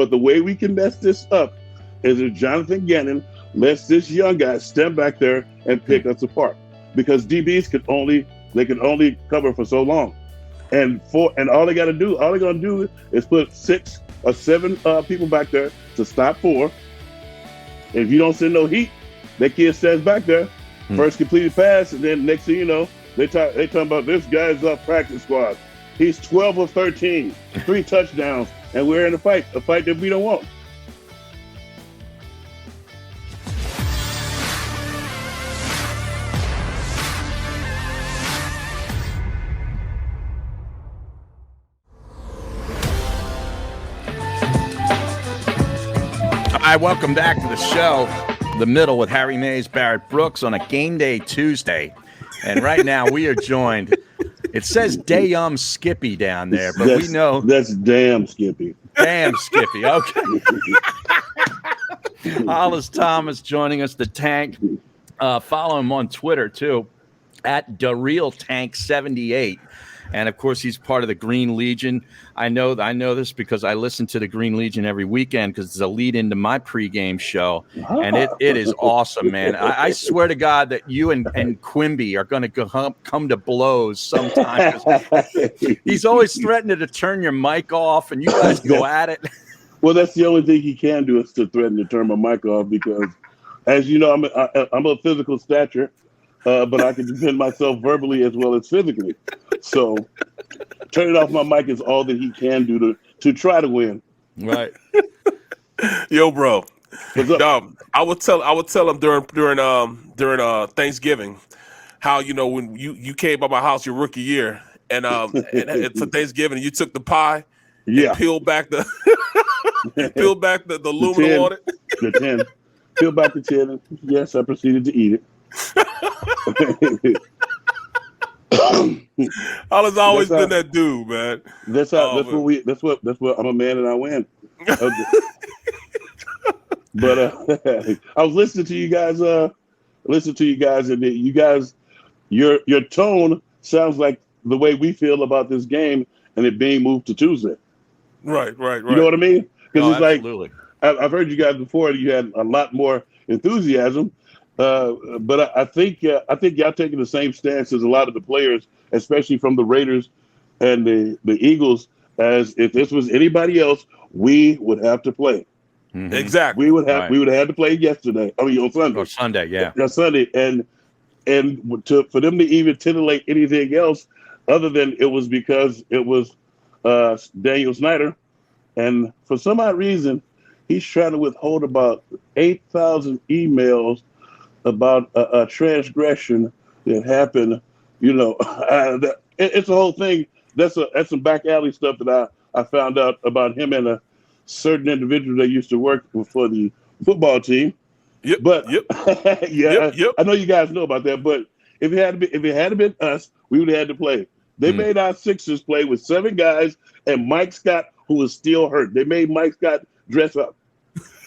But the way we can mess this up is if Jonathon Gannon lets this young guy stand back there and pick us apart, because DBs can only cover for so long, and all they're gonna do is put 6 or 7 people back there to stop 4. And if you don't send no heat, that kid stands back there, first completed pass, and then next thing you know, they talking about this guy's practice squad. He's 12 of 13, 3 touchdowns, and we're in a fight that we don't want. Hi, welcome back to the show, The Middle with Harry Mays, Barrett Brooks on a game day Tuesday. And right now we are joined, it says Dayum Skippy down there, but we know. That's damn Skippy. Damn Skippy, okay. Hollis Thomas joining us, the Tank. Follow him on Twitter too, at DaRealTank78. And of course, he's part of the Green Legion. I know this because I listen to the Green Legion every weekend because it's a lead into my pregame show, and it is awesome, man. I swear to God that you and Quimby are going to come to blows sometime. He's always threatening to turn your mic off, and you guys go at it. Well, that's the only thing he can do is to threaten to turn my mic off because, as you know, I'm a physical stature. But I can defend myself verbally as well as physically. So turning off my mic is all that he can do to try to win. Right. Yo, bro. I would tell him during Thanksgiving how, you know, when you came by my house your rookie year and it's a Thanksgiving, you took the pie and peeled back the aluminum on it. The 10. Peeled back the 10. Yes, I proceeded to eat it. I've always been that dude, man. That's what I'm a man and I win. But I was listening to you guys, and you guys, your tone sounds like the way we feel about this game and it being moved to Tuesday. Right. You know what I mean? Because it's absolutely. Like I've heard you guys before. You had a lot more enthusiasm. But I think y'all taking the same stance as a lot of the players, especially from the Raiders and the Eagles, as if this was anybody else, we would have to play. Mm-hmm. Exactly. We would have to play yesterday. I mean, on Sunday. Or Sunday, yeah. On Sunday, and for them to even titillate anything else other than it was because it was Daniel Snyder, and for some odd reason, he's trying to withhold about 8,000 emails about a transgression that happened, you know. It's a whole thing. That's some back alley stuff that I found out about him and a certain individual that used to work for the football team. Yep. But yep. Yep. I know you guys know about that. But if it had been us, we would have had to play. They made our Sixers play with 7 guys and Mike Scott, who was still hurt. They made Mike Scott dress up.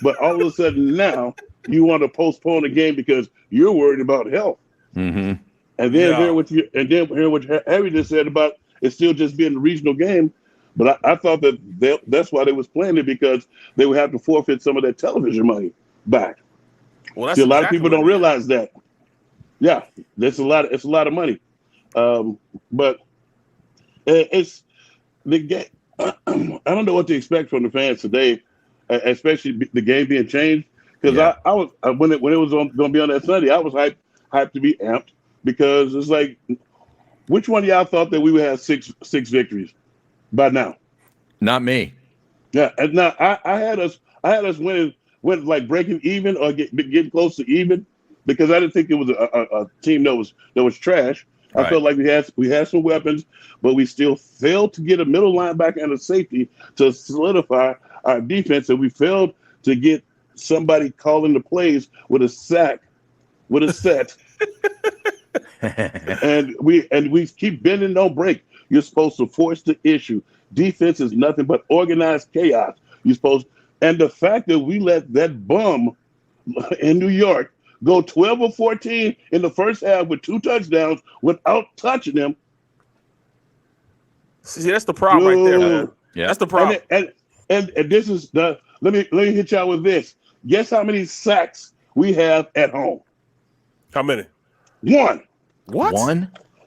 But all of a sudden now, you want to postpone the game because you're worried about health. Mm-hmm. And then hear what Harry just said about it still just being a regional game. But I thought that's why they was playing it, because they would have to forfeit some of that television money back. Well, that's See, a lot of people don't realize that. Yeah, it's a lot of money. But it's the game. I don't know what to expect from the fans today, especially the game being changed. Because I was when it was going to be on that Sunday, I was hyped to be amped, because it's like, which one of y'all thought that we would have six victories by now? Not me. Yeah, and now I had us winning like breaking even or getting close to even, because I didn't think it was a team that was trash. Right. I felt like we had some weapons, but we still failed to get a middle linebacker and a safety to solidify our defense, and we failed to get somebody calling the plays with a set. and we keep bending, no break. You're supposed to force the issue. Defense is nothing but organized chaos. And the fact that we let that bum in New York go 12 or 14 in the first half with 2 touchdowns without touching them. See, that's the problem right there, man. Yeah. That's the problem. And And this is the let me hit y'all with this. Guess how many sacks we have at home? How many? One. What?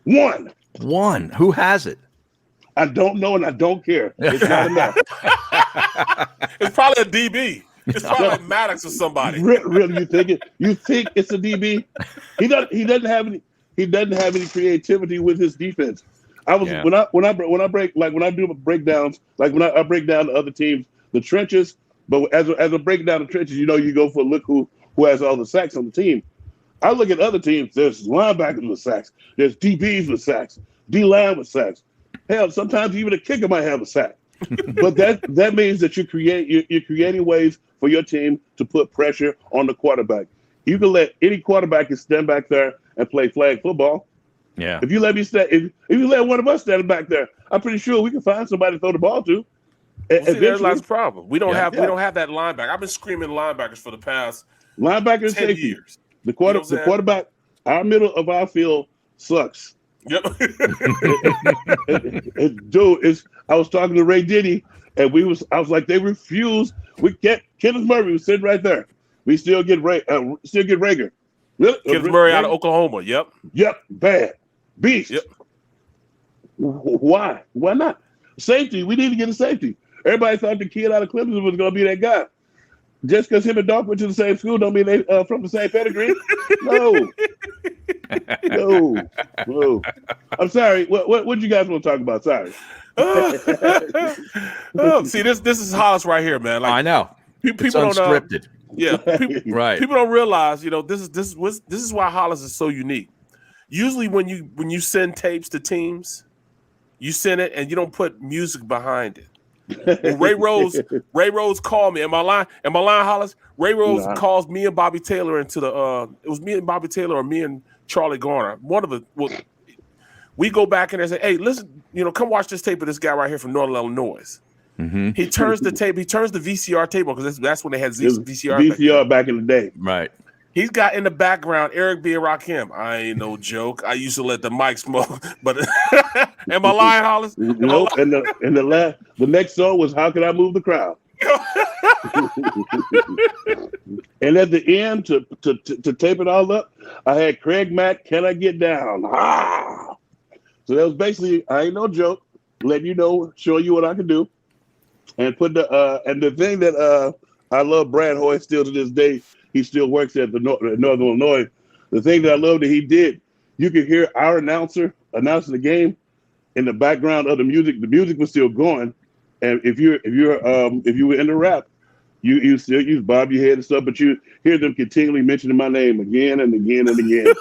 One. Who has it? I don't know, and I don't care. It's not enough. It's probably a DB. It's probably like Maddox or somebody. Really, you think it? You think it's a DB? He doesn't have any. He doesn't have any creativity with his defense. When I do breakdowns, like when I break down the other teams, the trenches. But as a break down the trenches, you go for a look who has all the sacks on the team. I look at other teams. There's linebackers with sacks. There's DBs with sacks. D-line with sacks. Hell, sometimes even a kicker might have a sack. But that means that you're creating ways for your team to put pressure on the quarterback. You can let any quarterback stand back there and play flag football. Yeah. If you let me if you let one of us stand back there, I'm pretty sure we can find somebody to throw the ball to. There's lots of problem. We don't have that linebacker. I've been screaming linebackers for the past linebackers 10 years. The quarterback, our middle of our field sucks. Yep. Dude, I was talking to Ray Diddy, and I was like, they refuse. Kenneth Murray was sitting right there. We still get Rager. Really? Kenneth Murray out of Oklahoma. Yep. Yep. Bad. Beast. Yep. Why? Why not? Safety. We need to get a safety. Everybody thought the kid out of Clemson was going to be that guy. Just because him and Doc went to the same school don't mean they from the same pedigree. No. I'm sorry. What you guys want to talk about? Sorry. See, this is Hollis right here, man. Like, I know. People don't unscripted. Right. People don't realize, this is why Hollis is so unique. Usually, when you send tapes to teams, you send it and you don't put music behind it. When Ray Rose called me. Am I lying, Hollis? Ray Rose calls me and Bobby Taylor into the. It was me and Bobby Taylor or me and Charlie Garner. We go back in there and say, "Hey, listen, come watch this tape of this guy right here from Northern Illinois." Mm-hmm. He turns the tape. He turns the VCR tape on because that's when they had VCR back in the day. Right. He's got in the background Eric B. and Rakim. I ain't no joke. I used to let the mic smoke, but am I lying, Hollis? Nope. And the next song was "How Can I Move the Crowd?" And at the end, to tape it all up, I had Craig Mack. Can I get down? Ah! So that was basically, I ain't no joke, letting you know, showing you what I can do, and put and the thing that I love Brad Hoy still to this day. He still works at the Northern Illinois. The thing that I love that he did, you could hear our announcer announcing the game in the background of the music. The music was still going, and if you were in the rap, you still use bob your head and stuff, but you hear them continually mentioning my name again and again and again.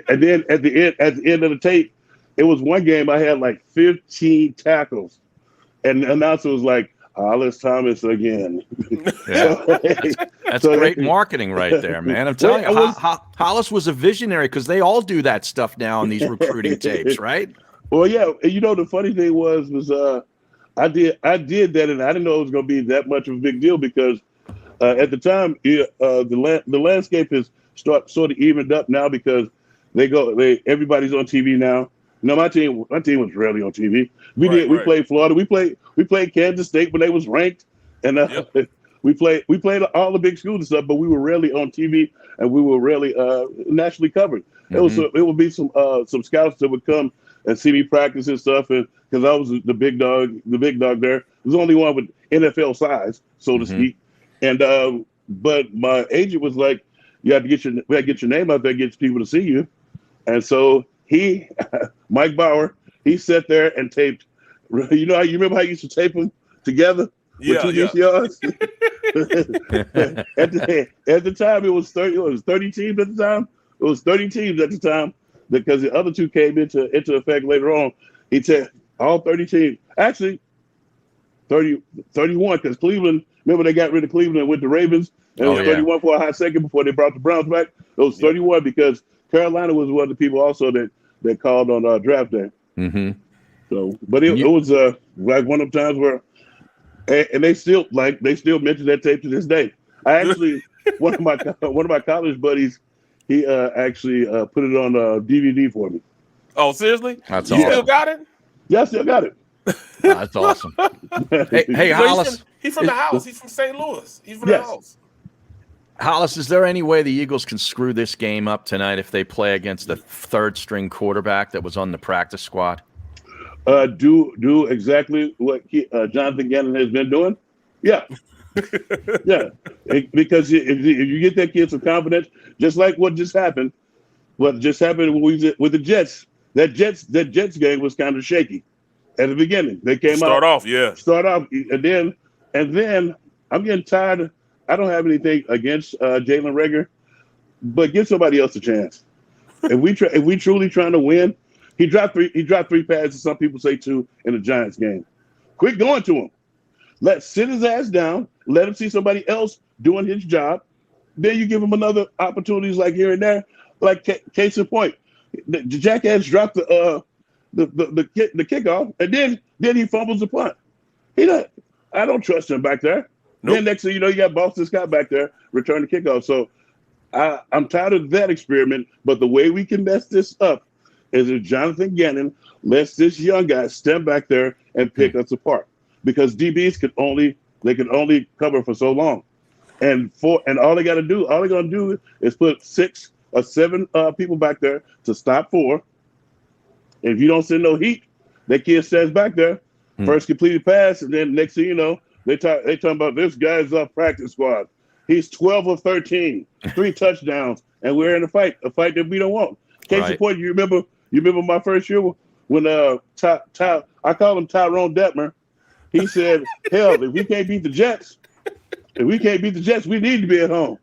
and then at the end of the tape, it was one game I had like 15 tackles, and the announcer was like, Hollis Thomas again. Yeah. That's great marketing right there, man. I'm telling you, Hollis was a visionary because they all do that stuff now on these recruiting tapes, right? Well, yeah. The funny thing was I did that, and I didn't know it was going to be that much of a big deal because at the time the landscape has sort of evened up now because everybody's on TV now. No, my team was rarely on TV. We played Florida. We played Kansas State when they was ranked, and we played all the big schools and stuff. But we were rarely on TV, and we were rarely nationally covered. Mm-hmm. It would be some scouts that would come and see me practice and stuff, and because I was the big dog there. There was only one with NFL size, so to speak. And but my agent was like, "You have to get your name out there, get people to see you," and so. Mike Bauer, he sat there and taped. You remember how you used to tape them together with two VCRs? At the time, it was 30 teams at the time. It was 30 teams at the time because the other two came into effect later on. He said all 30 teams. Actually, 31 because Cleveland. Remember they got rid of Cleveland and went to Ravens. And it was 31 for a hot second before they brought the Browns back. It was 31 because Carolina was one of the people also that called on draft day. Mm-hmm. So, but it was like one of the times where, and they still mention that tape to this day. I actually one of my college buddies, he actually put it on DVD for me. Oh, seriously? That's you awesome. Still got it? Yeah, I still got it. That's awesome. Hey, Hollis. He's from the house. He's from St. Louis. He's from the house. Hollis, is there any way the Eagles can screw this game up tonight if they play against the third-string quarterback that was on the practice squad? Do exactly what Jonathon Gannon has been doing? Yeah. Yeah. Because if you get that kid some confidence, just like what just happened with the Jets, that Jets game was kind of shaky at the beginning. They came start off, and then I'm getting tired. I don't have anything against Jalen Reagor, but give somebody else a chance. If we truly trying to win, he dropped three passes. Some people say two in the Giants game. Quit going to him. Let's sit his ass down. Let him see somebody else doing his job. Then you give him another opportunities like here and there. Like case in point, the jackass dropped the kickoff, and then he fumbles the punt. I don't trust him back there. Nope. Then next thing you know, you got Boston Scott back there return the kickoff. So I'm tired of that experiment. But the way we can mess this up is if Jonathon Gannon lets this young guy stand back there and pick us apart, because DBs can only cover for so long, and all they're gonna do is put 6 or 7 people back there to stop 4. If you don't send no heat, that kid stands back there, first completed pass, and then next thing you know, they talking about this guy's off practice squad. He's 12 of 13, 3 touchdowns, and we're in a fight that we don't want. Case in point, you remember my first year when I call him Tyrone Detmer. He said, "Hell, if we can't beat the Jets, we need to be at home."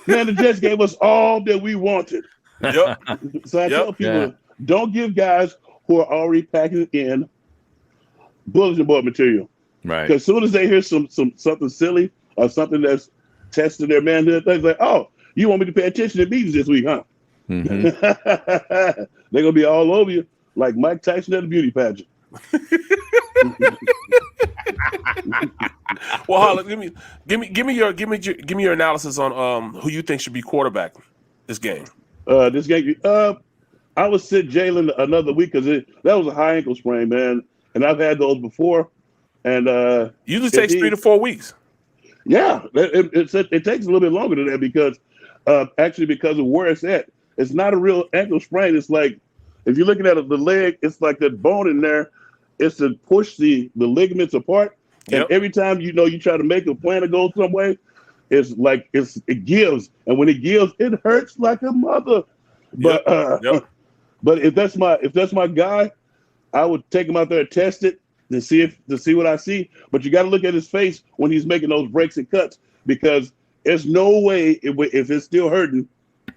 Man, the Jets gave us all that we wanted. Yep. So I tell people, don't give guys who are already packing in bulletin board material. Right. Because as soon as they hear something silly or something that's testing their manhood, they're like, "Oh, you want me to pay attention to meetings this week, huh?" Mm-hmm. They're gonna be all over you like Mike Tyson at a beauty pageant. Well, Hollis, give me your analysis on who you think should be quarterback this game. I would sit Jalen another week because that was a high ankle sprain, man, and I've had those before. And usually takes 3 to 4 weeks. Yeah, it takes a little bit longer than that because of where it's at. It's not a real ankle sprain. It's like if you're looking at the leg, it's like that bone in there. It's to push the ligaments apart. And every time you try to make a plan to go some way, it's like it gives. And when it gives, it hurts like a mother. But but if that's my guy, I would take him out there and test it to see what I see. But you got to look at his face when he's making those breaks and cuts, because there's no way if it's still hurting,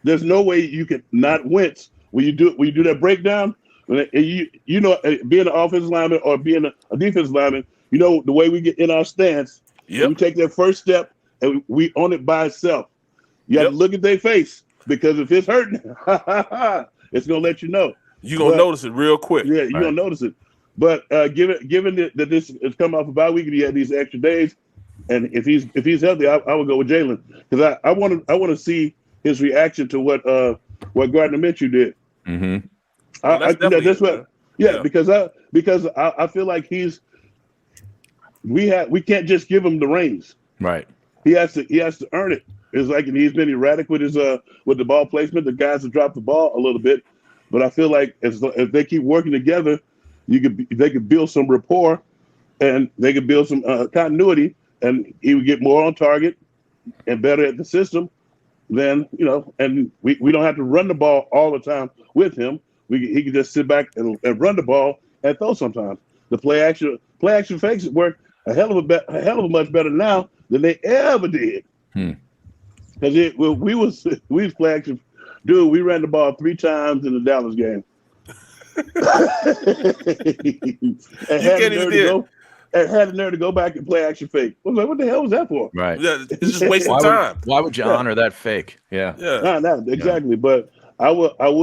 there's no way you can not wince when you do that breakdown. Being an offensive lineman or being a defensive lineman, the way we get in our stance, we take that first step and we own it by itself. You have to look at their face, because if it's hurting, it's gonna let you know. You're gonna notice it real quick. Yeah, you're gonna notice it. But given that this is coming off a bye week and he had these extra days, and if he's healthy, I would go with Jalen, because I want to see his reaction to what Gardner Minshew did. Mm-hmm. Because I feel like we can't just give him the reins. Right. He has to earn it. It's like he's been erratic with with the ball placement. The guys have dropped the ball a little bit, but I feel like if they keep working together, they could build some rapport, and they could build some continuity, and he would get more on target and better at the system. Then and we don't have to run the ball all the time with him. He can just sit back and run the ball and throw sometimes. The play action fakes work a hell of a much better now than they ever did. Because we was play action. Dude, we ran the ball 3 times in the Dallas game. and had the nerve to go back and play action fake. I was like, what the hell was that for? Right. Yeah, it's just wasting time. Why would you honor that fake? Yeah. No, exactly. Yeah. But I would go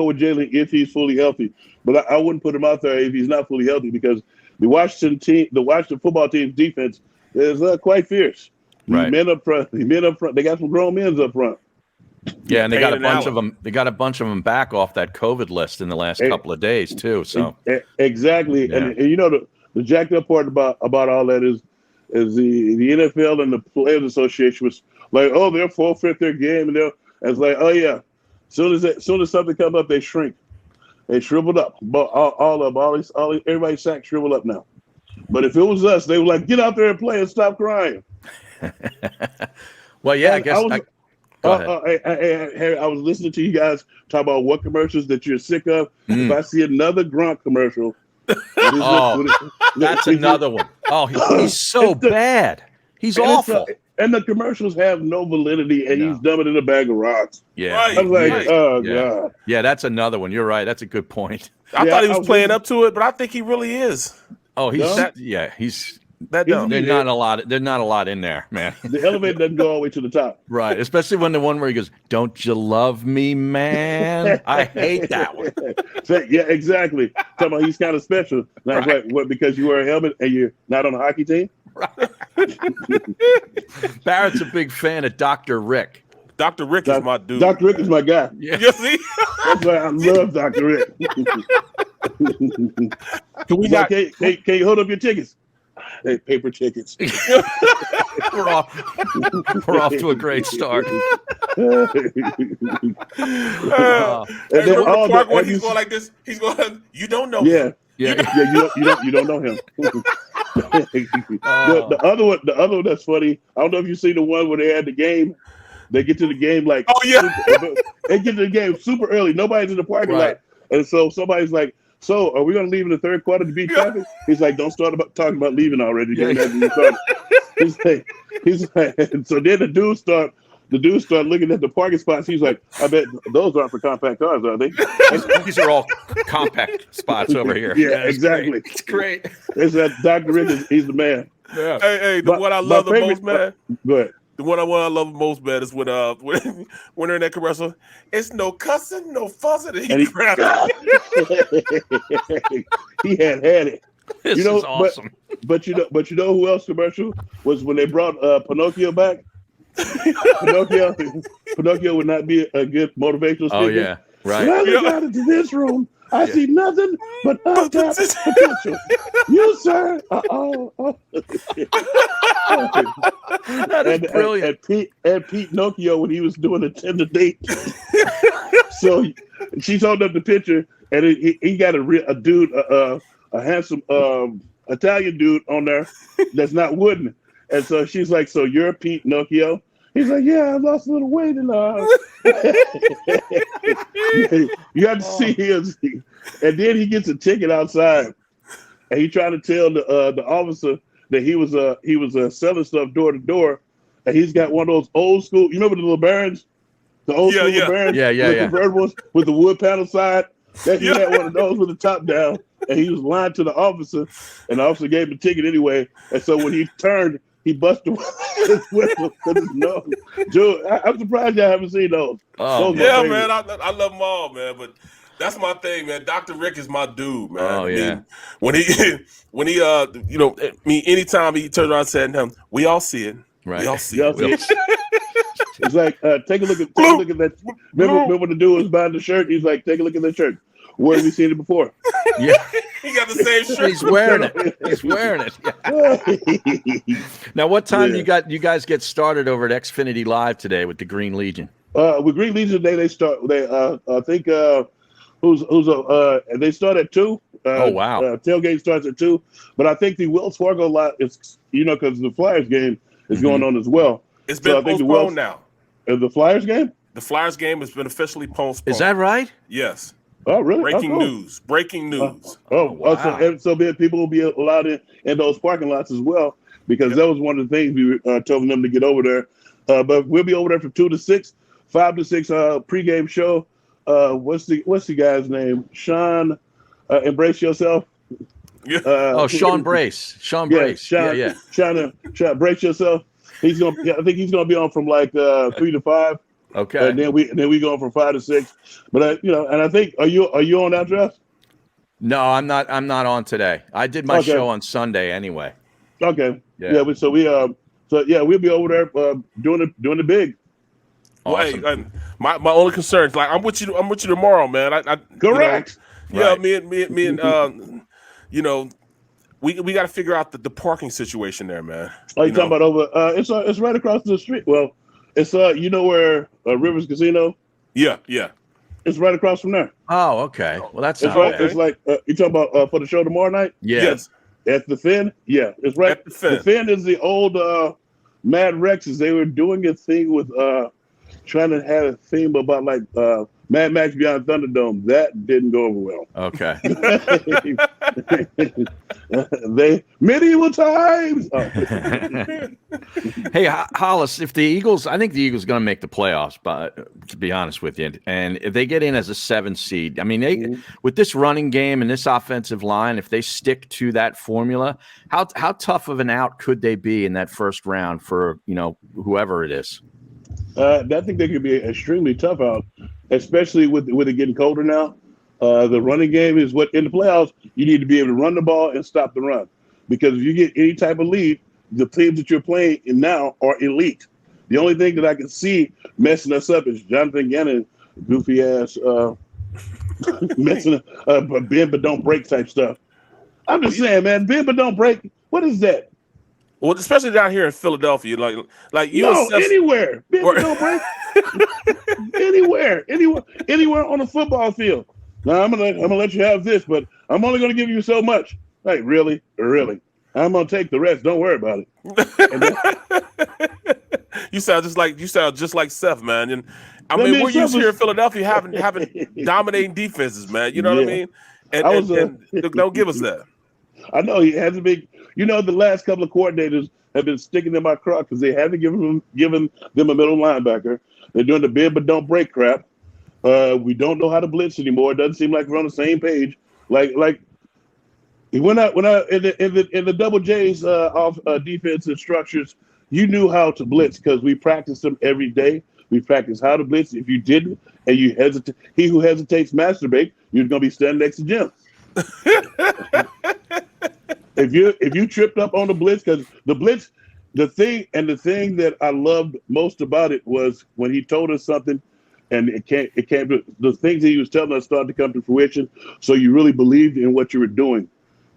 with Jalen if he's fully healthy. But I wouldn't put him out there if he's not fully healthy, because the Washington football team's defense is quite fierce. Right. Men up front. They got some grown men up front. Yeah, and they got a Payne bunch and of them. They got a bunch of them back off that COVID list in the last couple of days too. So exactly, Yeah. and you know the jacked up part about all that is the NFL and the Players Association was like, oh, they'll forfeit their game, and it's like, oh yeah, soon as something comes up, they shrink, they shriveled up, but everybody's sack shriveled up now. But if it was us, they were like, get out there and play and stop crying. Well, yeah, And I guess. Go ahead. I was listening to you guys talk about what commercials that you're sick of. If I see another Gronk commercial, that's another one. Oh, he's so bad. He's awful. And the commercials have no validity, and he's dumbing in a bag of rocks. Yeah. Right. I'm like, God. Yeah, that's another one. You're right. That's a good point. I thought he was playing up to it, but I think he really is. Oh, he's That dumb. They're not a lot in there, man. The elevator doesn't go all the way to the top. Right. Especially when the one where he goes, "Don't you love me, man?" I hate that one. Yeah, exactly. Talking about he's kind of special. And I was like, what, because you wear a helmet and you're not on a hockey team? Right. Barrett's a big fan of Dr. Rick. Dr. Rick is my dude. Dr. Rick is my guy. Yeah. You see? That's why I love Dr. Rick. Can we not? Can you hold up your tickets? Hey, paper tickets. We're off to a great start. Hey, remember the part when he's going like this? He's going, you don't know him. You don't know him. The other one that's funny. I don't know if you see the one where they had the game. They get to the game like, they get to the game super early. Nobody's in the parking lot, and so somebody's like, "So, are we going to leave in the third quarter to beat traffic?" He's like, "Don't start talking about leaving already." He's like, and so then the dude start looking at the parking spots. He's like, "I bet those aren't for compact cars, are they?" These are all compact spots over here. Yeah, exactly. It's great. It's that Dr. Rick is the man. Yeah. Hey, the one I love the most, man. Go ahead. The one I love most, man, is when they're in that commercial. It's no cussing, no fussing. And he grabbed it. He had it. This is awesome. But you know who else commercial was when they brought Pinocchio back? Pinocchio would not be a good motivational speaker. Oh yeah, right. When I got into this room, I see nothing but untapped potential. You, sir. That is brilliant. And Pete Nokia when he was doing a Tinder date. So she's holding up the picture, and he got a dude, a handsome Italian dude on there that's not wooden. And so she's like, "So you're Pete Nokia?" He's like, "Yeah, I lost a little weight and you have to see his." And then he gets a ticket outside, and he tried to tell the officer that he was selling stuff door to door, and he's got one of those old school. You remember the LeBarons, the old school LeBarons, convertibles with the wood panel side. That he had one of those with the top down, and he was lying to the officer, and the officer gave him a ticket anyway. And so when he turned, he busted his whistle with his nose. Joe, I'm surprised y'all haven't seen those. Oh, yeah, man, I love them all, man. But that's my thing, man. Dr. Rick is my dude, man. Oh yeah. When he anytime he turns around and said to him, "We all see it, right? We all see it." It's like, take a look at that. Remember when the dude was buying the shirt? He's like, take a look at that shirt. Where have you seen it before? Yeah, he got the same shirt. He's wearing it. He's wearing it. Yeah. Now, what time you guys get started over at Xfinity Live today with the Green Legion? With Green Legion today, they start. I think they start at 2. Oh wow! Tailgate starts at 2, but I think the Wells Fargo lot is because the Flyers game is going on as well. It's been postponed now. The Flyers game? The Flyers game has been officially postponed. Is that right? Yes. Oh, really? Breaking news. Wow. So people will be allowed in those parking lots as well, because that was one of the things we were telling them to get over there. But we'll be over there from 2 to 6, 5 to 6 pregame show. What's the guy's name? Sean, Embrace Yourself. Yeah. Sean Brace. Sean Brace. Sean, Brace Yourself. I think he's gonna be on from like 3 to 5. Okay. And then we going from 5 to 6. But and I think are you on that draft? No, I'm not on today. I did my show on Sunday anyway. Okay. Yeah. We'll be over there doing the big. Awesome. Well, hey, my only concern is like I'm with you. I'm with you tomorrow, man. Correct. Yeah, me and we got to figure out the parking situation there, man. Oh, you talking about over? It's right across the street. Well, it's you know where Rivers Casino? Yeah. It's right across from there. Oh, okay. Well, that's It's not right. bad. It's like you talking about for the show tomorrow night? Yeah. Yes. At the Finn? Yeah, it's right. At the Finn. The Finn is the old Mad Rexes. They were doing a thing with trying to have a theme about like Mad Max Beyond Thunderdome. That didn't go over well. Okay. They medieval times. Oh. Hey, Hollis, if the Eagles, I think the Eagles are going to make the playoffs, but to be honest with you, and if they get in as a 7 seed, I mean, with this running game and this offensive line, if they stick to that formula, how tough of an out could they be in that first round for whoever it is? I think they could be extremely tough out, especially with it getting colder now. The running game is what in the playoffs you need to be able to run the ball and stop the run, because if you get any type of lead, the teams that you're playing in now are elite. The only thing that I can see messing us up is Jonathon Gannon, goofy ass, messing bend but don't break type stuff. I'm just saying, man, bend but don't break. What is that? Well, especially down here in Philadelphia, like you. No, anywhere. Bend but don't break. anywhere on the football field. Now I'm gonna let you have this, but I'm only gonna give you so much. Like really. I'm gonna take the rest. Don't worry about it. You sound just like Seth, man. And I mean, we're used here in Philadelphia having dominating defenses, man. You know what I mean? And don't give us that. I know he hasn't been. The last couple of coordinators have been sticking in my craw because they haven't given them a middle linebacker. They're doing the bend but don't break crap. We don't know how to blitz anymore. It doesn't seem like we're on the same page. Like when I in the double J's off defensive structures, you knew how to blitz because we practiced them every day. We practiced how to blitz. If you didn't and you hesitate, he who hesitates masturbate. You're gonna be standing next to Jim. If you tripped up on the blitz, because the thing that I loved most about it was when he told us something, and it came to the things that he was telling us started to come to fruition. So you really believed in what you were doing,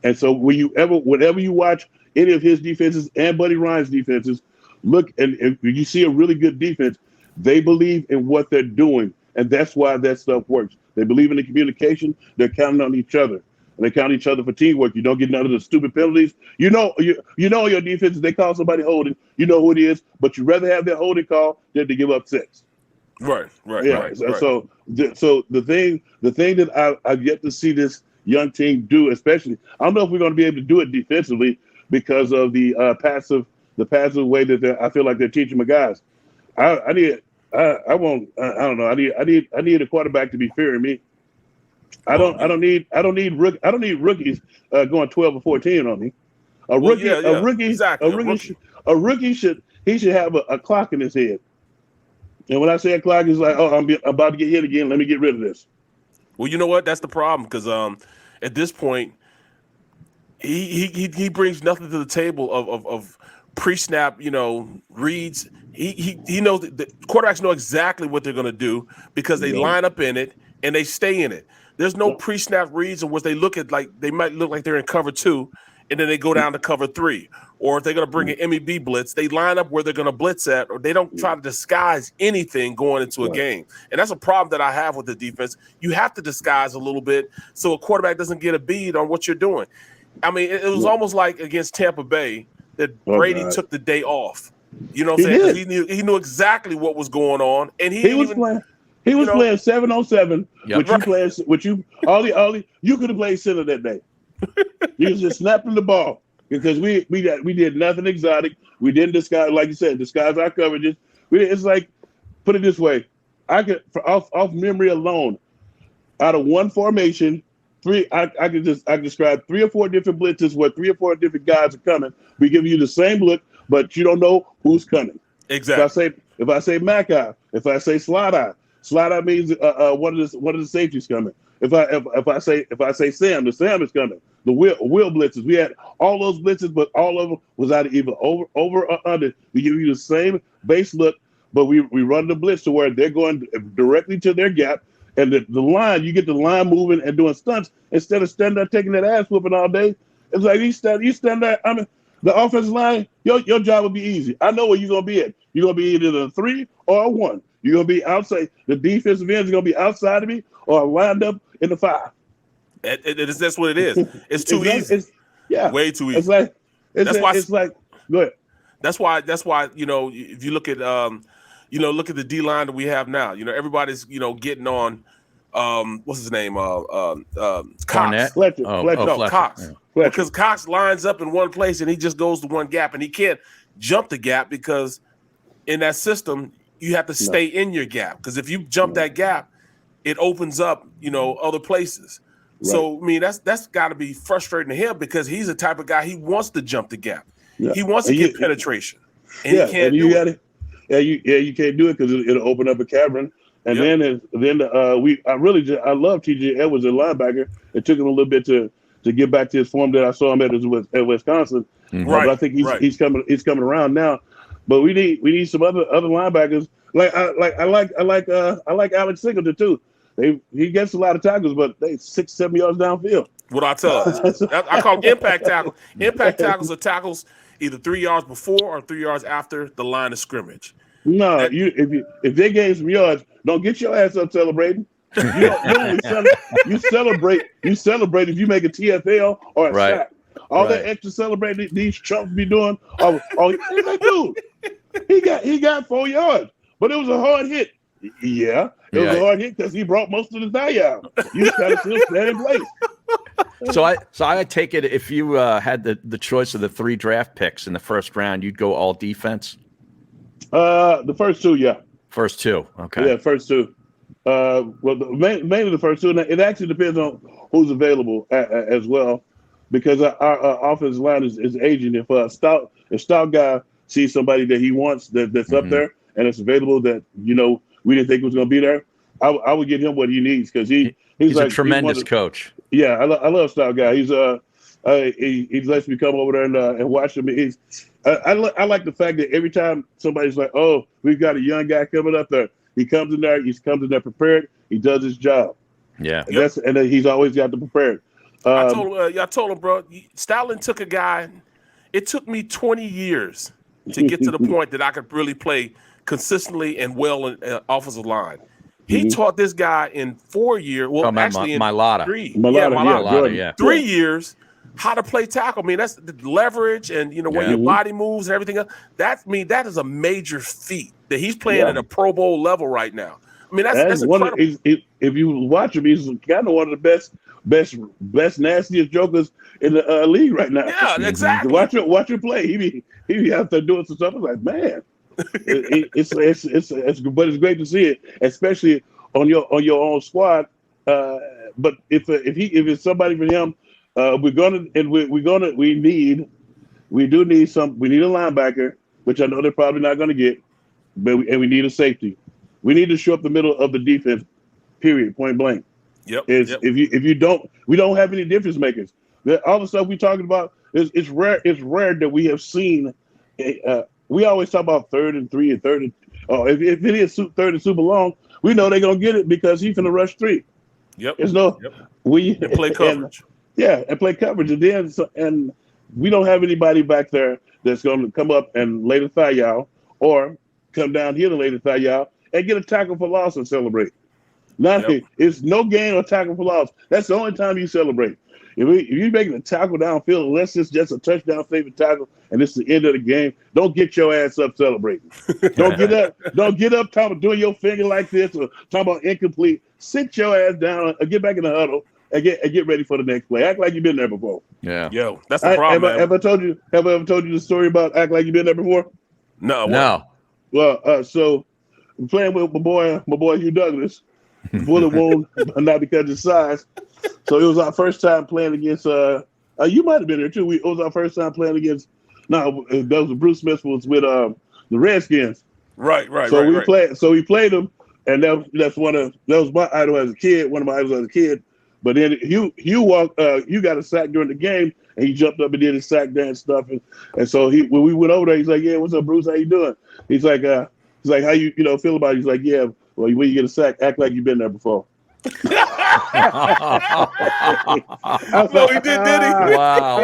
and so whenever you watch any of his defenses and Buddy Ryan's defenses, look and if you see a really good defense, they believe in what they're doing, and that's why that stuff works. They believe in the communication. They're counting on each other. And they count each other for teamwork. You don't get none of the stupid penalties. You know your defense. They call somebody holding. You know who it is, but you rather have that holding call than to give up 6. Right. Yeah. Right. So the thing that I've yet to see this young team do, especially, I don't know if we're going to be able to do it defensively because of the passive way that I feel like they're teaching my guys. I don't know. I need a quarterback to be fearing me. I don't need rookies going 12 or 14 on me. A rookie should have a clock in his head. And when I say a clock, it's like, oh, I'm about to get hit again. Let me get rid of this. Well, you know what? That's the problem because at this point, he brings nothing to the table of pre-snap, reads. He knows the quarterbacks know exactly what they're going to do because they line up in it and they stay in it. There's no pre-snap reads in which they might look like they're in cover 2, and then they go down to cover 3. Or if they're going to bring an MEB blitz, they line up where they're going to blitz at, or they don't try to disguise anything going into a game. And that's a problem that I have with the defense. You have to disguise a little bit so a quarterback doesn't get a bead on what you're doing. I mean, it was almost like against Tampa Bay that Brady took the day off. You know what I'm saying? He knew exactly what was going on, and he was playing 7-on-7. You could have played center that day. You was just snapping the ball because we did nothing exotic. We didn't disguise, like you said, disguise our coverages. It's like, put it this way, I could off memory alone, out of one formation, I can describe 3 or 4 different blitzes where 3 or 4 different guys are coming. We give you the same look, but you don't know who's coming. Exactly. If I say Mac eye, if I say slot eye means one of the safeties coming. If I say Sam, the Sam is coming. The Will blitzes. We had all those blitzes, but all of them was either over or under. We give you the same base look, but we run the blitz to where they're going directly to their gap, and the line, you get the line moving and doing stunts instead of standing there taking that ass whooping all day. It's like you stand there. I mean, the offensive line, your job will be easy. I know where you're gonna be at. You're gonna be either a 3 or a 1. You're gonna be outside. The defensive ends are gonna be outside of me or lined up in the 5. That's what it is. It's too easy. Way too easy. It's like go ahead. That's why if you look at look at the D line that we have now. Everybody's getting on what's his name? Cox. Fletcher. Cox. Yeah. Because Cox lines up in one place and he just goes to one gap and he can't jump the gap because in that system you have to stay in your gap. Because if you jump that gap, it opens up other places. Right. So I mean that's got to be frustrating to him because he's the type of guy he wants to jump the gap. Yeah. He wants to get penetration, and he can't do it. You can't do it because it'll open up a cavern. And then I love TJ Edwards, a linebacker. It took him a little bit to get back to his form that I saw him at Wisconsin. Mm-hmm. But I think he's coming around now. But we need some other linebackers. I like Alex Singleton too. He gets a lot of tackles, but they 6-7 yards downfield. What I tell I call them impact tackles. Impact tackles are tackles either 3 yards before or 3 yards after the line of scrimmage. No, if they gain some yards, don't get your ass up celebrating. You celebrate if you make a TFL or a sack. All that extra celebrating these chumps be doing. Dude, he got 4 yards, but it was a hard hit. Yeah, it was a hard hit because he brought most of the thigh out. You got to still stand in place. So I take it if you had the choice of the 3 draft picks in the first round, you'd go all defense. The first 2, yeah. First 2, okay. Yeah, first 2. Mainly the first 2. And it actually depends on who's available as well, because our offensive line is aging. If a stout guy sees somebody that he wants that's up there and it's available that we didn't think was going to be there, I would get him what he needs because he's like, a tremendous coach. Yeah, I love stout guy. He's he lets me come over there and watch him. I like the fact that every time somebody's like, "Oh, we've got a young guy coming up there," he comes in there prepared. He does his job. Yeah, and he's always got the prepared. I told him, bro. Stalin took a guy. It took me 20 years to get to the point that I could really play consistently and well in offensive line. He taught this guy in 4 years. Well, actually, in Mailata. 3. Mailata. 3 years. How to play tackle. I mean, that's the leverage and where your body moves and everything else. That is a major feat that he's playing at a Pro Bowl level right now. I mean, that's incredible. If you watch him, he's kind of one of the best nastiest jokers in the league right now. Yeah, exactly. Watch him play. He be out there doing some stuff. It's like, man, but it's great to see it, especially on your own squad. But if it's somebody for him. We need a linebacker, which I know they're probably not going to get, and we need a safety. We need to show up the middle of the defense, period, point blank. If you don't, we don't have any difference makers. All the stuff we're talking about it's rare. It's rare that we have seen. We always talk about 3rd and 3 and 3rd. If it is 3rd and super long, we know they're gonna get it because he's gonna rush 3. We play coverage. And play coverage, and we don't have anybody back there that's going to come up and lay the thigh out or come down here to lay the thigh out and get a tackle for loss and celebrate. It's no gain or tackle for loss. That's the only time you celebrate. If you're making a tackle downfield, unless it's just a touchdown favorite tackle and it's the end of the game, don't get your ass up celebrating. Don't get up talking about doing your finger like this or talking about incomplete. Sit your ass down or get back in the huddle. And get ready for the next play. Act like you've been there before. Yeah. Yo, that's the problem. Have I ever told you the story about act like you've been there before? No. Well, so I'm playing with my boy Hugh Douglas. Bullet wound, not because of his size. So it was our first time playing against. You might have been there too. It was our first time playing against. No, that was Bruce Smith was with the Redskins. Right. So we played them, and that was my idol as a kid. One of my idols as a kid. But then Hugh got a sack during the game, and he jumped up and did his sack dance stuff. And so when we went over there, he's like, "Yeah, what's up, Bruce? How you doing?" He's like, He's like, how you feel about it? He's like, yeah, well, when you get a sack, act like you've been there before. No, he did he? Wow.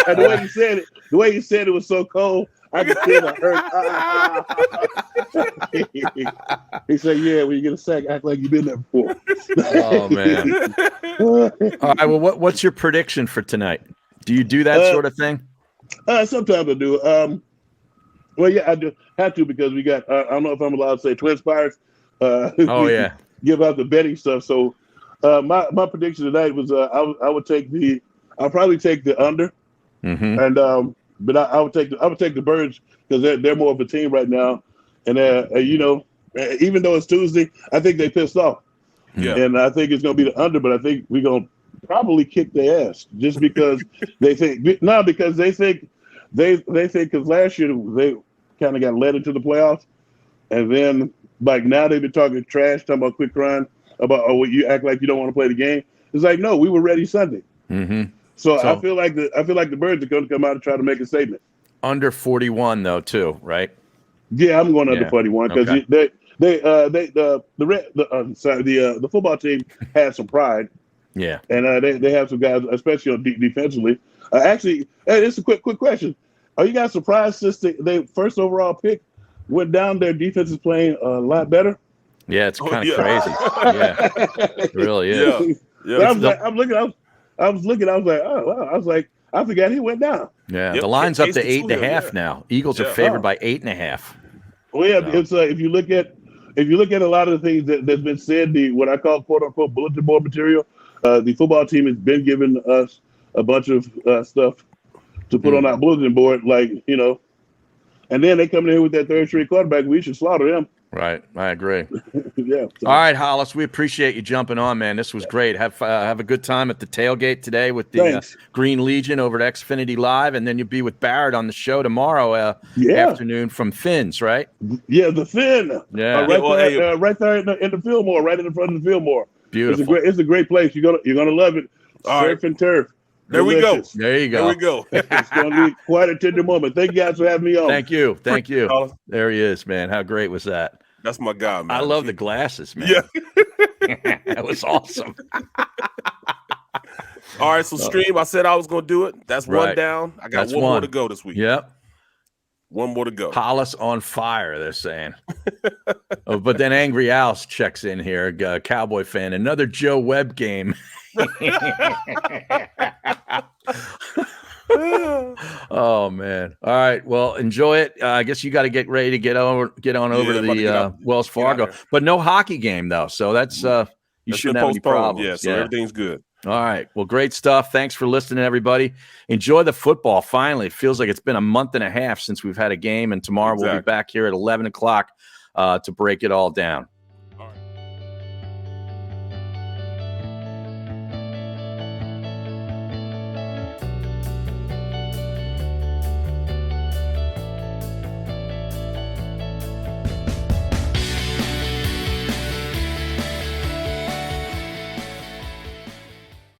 And the way he said it was so cold, I could feel the hurt. He said, yeah, when you get a sack, act like you've been there before. Oh, man. All right, well, what's your prediction for tonight? Do you do that sort of thing? Sometimes I do. Well, yeah, I do have to because we got, I don't know if I'm allowed to say Twin Spires. Oh, yeah. Give out the betting stuff. So my prediction tonight was I'll probably take the under. Mm-hmm. And but I would take the Birds because they're more of a team right now, and even though it's Tuesday, I think they pissed off, and I think it's gonna be the under, but I think we're gonna probably kick their ass just because they think because last year they kind of got led into the playoffs, and then like now they've been talking trash, talking about quick crying about you act like you don't want to play the game. It's like no, we were ready Sunday. Mm-hmm. So I feel like the Birds are going to come out and try to make a statement. Under 41 though, too, right? Yeah, I'm going under 41 because okay. the football team has some pride. Yeah, and they have some guys, especially on defensively. Actually, it's a quick question: are you guys surprised since they first overall pick went down? Their defense is playing a lot better. Yeah, it's kind of crazy. Yeah, it really is. Yeah. I was looking. I was like, oh wow! I was like, I forgot he went down. Yeah, the line's up to 8.5 now. Eagles are favored by 8.5. Well, yeah, it's if you look at a lot of the things that's been said, what I call quote unquote bulletin board material, the football team has been giving us a bunch of stuff to put on our bulletin board, like and then they come in here with that third string quarterback. We should slaughter them. Right, I agree. Yeah. So. All right, Hollis, we appreciate you jumping on, man. This was great. Have a good time at the tailgate today with the Green Legion over at Xfinity Live, and then you'll be with Barrett on the show tomorrow afternoon from Finn's, right? Yeah, the Finn. Yeah, right there in the Fillmore, right in the front of the Fillmore. Beautiful. It's a great place. You're gonna love it. Surf and turf. There we go. There you go. There we go. It's going to be quite a tender moment. Thank you guys for having me on. Thank you. There he is, man. How great was that? That's my guy, man. I love the glasses, man. Yeah. That was awesome. All right, so Stream, I said I was going to do it. That's one down. I got one more to go this week. Yep. One more to go. Hollis on fire, they're saying. But then Angry Al's checks in here, Cowboy fan. Another Joe Webb game. Oh man! All right, well, enjoy it. I guess you got to get ready to get on over to the Wells Fargo, but no hockey game though. So that's you shouldn't have any problems. Yeah, so everything's good. All right, well, great stuff. Thanks for listening, everybody. Enjoy the football. Finally, it feels like it's been a month and a half since we've had a game, and tomorrow we'll be back here at 11 o'clock to break it all down.